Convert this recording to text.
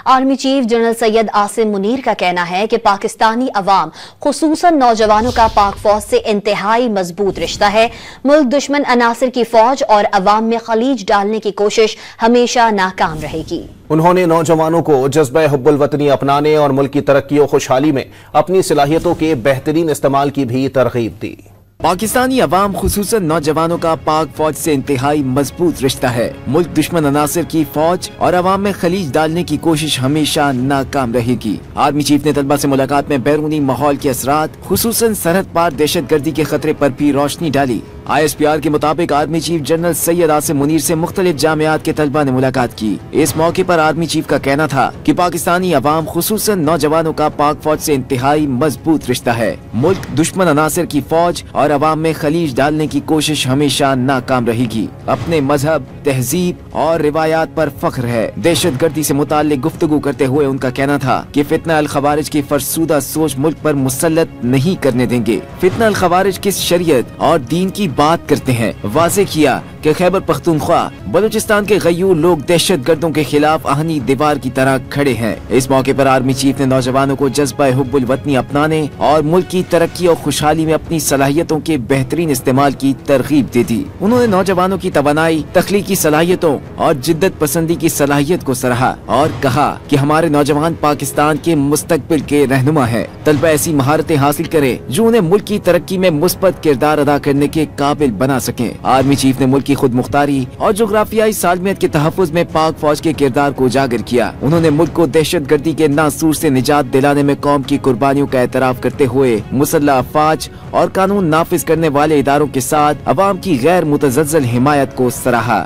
Army chief general Syed Asim Munir का कहना है कि पाकिस्तानी अवाम खुसूसन नौजवानों का पाक फौज से इंतहाई मजबूत रिश्ता है। मुल्क दुश्मन अनासिर की फौज और अवाम में खलीज डालने की कोशिश हमेशा नाकाम रहेगी। उन्होंने नौजवानों को जज्बा हुब्बुल वतनी अपनाने और मुल्क की तरक्की और खुशहाली में अपनी सलाहियतों के बेहतरीन इस्तेमाल की भी तरगीब दी। पाकिस्तानी अवाम खुसूसन नौजवानों का पाक फौज से इंतहाई मजबूत रिश्ता है। मुल्क दुश्मन अनासिर की फौज और अवाम में खलीज डालने की कोशिश हमेशा नाकाम रहेगी। आर्मी चीफ ने तलबा से मुलाकात में बैरूनी माहौल के असरात खुसूसन सरहद पार दहशतगर्दी के खतरे पर भी रोशनी डाली। ISPR के मुताबिक army chief general Syed Asim Munir से मुख्तलिफ जामियात के तलबा ने मुलाकात की। इस मौके पर आर्मी चीफ का कहना था कि पाकिस्तानी अवाम खुसूसन नौजवानों का पाक फौज से इंतहाई मजबूत रिश्ता है। मुल्क दुश्मन अनासिर की फौज और अवाम में खलीज डालने की कोशिश हमेशा नाकाम रहेगी। अपने मजहब, तहजीब और रिवायात पर फख्र है। दहशत गर्दी से मुताल्लिक गुफ्तगू करते हुए उनका कहना था कि फितना अल खवारिज की फरसूदा सोच मुल्क पर मुसल्लत नहीं करने देंगे। फितना अल खवारिज किस शरीयत और दीन की बात करते हैं। वाज़ेह किया कि खैबर पख्तूनख्वा बलूचिस्तान के गयूर लोग दहशत गर्दों के खिलाफ आहनी दीवार की तरह खड़े हैं। इस मौके पर आर्मी चीफ ने नौजवानों को जज्बा हुब्बुल वतनी अपनाने और मुल्क की तरक्की और खुशहाली में अपनी सलाहियतों के बेहतरीन इस्तेमाल की तरगीब दे दी। उन्होंने नौजवानों की तवानाई, तख्लीकी सलाहियतों और जिद्दत पसंदी की सलाहियत को सराहा और कहा कि हमारे नौजवान पाकिस्तान के मुस्तकबिल के रहनुमा है। तलबा ऐसी महारतें हासिल करे जो उन्हें मुल्क की तरक्की में मुस्बत किरदार अदा करने के काबिल बना सके। आर्मी चीफ ने मुल्क की खुद मुख्तारी और जोग्राफियाई सालमियत के तहफ़्फ़ुज़ में पाक फौज के किरदार को उजागर किया। उन्होंने मुल्क को दहशत गर्दी के नासूर से निजात दिलाने में कौम की कुर्बानियों का एतराफ़ करते हुए मुसल्लह अफ़वाज और कानून नाफिज करने वाले इदारों के साथ अवाम की गैर मुतज़ल्ज़ल हिमायत को सराहा।